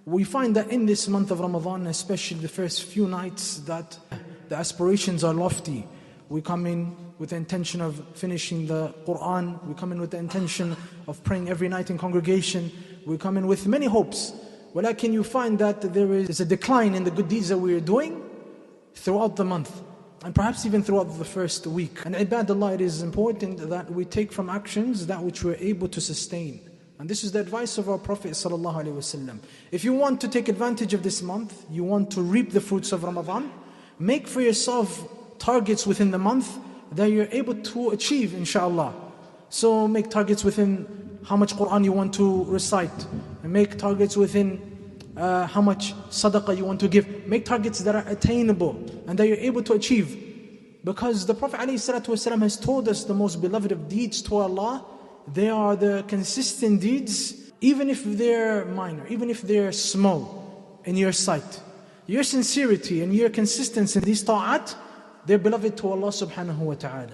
We find that in this month of Ramadan, especially the first few nights, that the aspirations are lofty. We come in with the intention of finishing the Quran. We come in with the intention of praying every night in congregation. We come in with many hopes. Walakin you find that there is a decline in the good deeds that we are doing throughout the month, and perhaps even throughout the first week. And ibadallah, it is important that we take from actions that which we're able to sustain. And this is the advice of our Prophet ﷺ. If you want to take advantage of this month, you want to reap the fruits of Ramadan, make for yourself targets within the month that you're able to achieve, inshaAllah. So make targets within how much Quran you want to recite, and make targets within how much sadaqah you want to give. Make targets that are attainable and that you're able to achieve. Because the Prophet ﷺ has told us the most beloved of deeds to Allah, they are the consistent deeds, even if they're minor, even if they're small in your sight. Your sincerity and your consistency in these ta'at, they're beloved to Allah subhanahu wa ta'ala.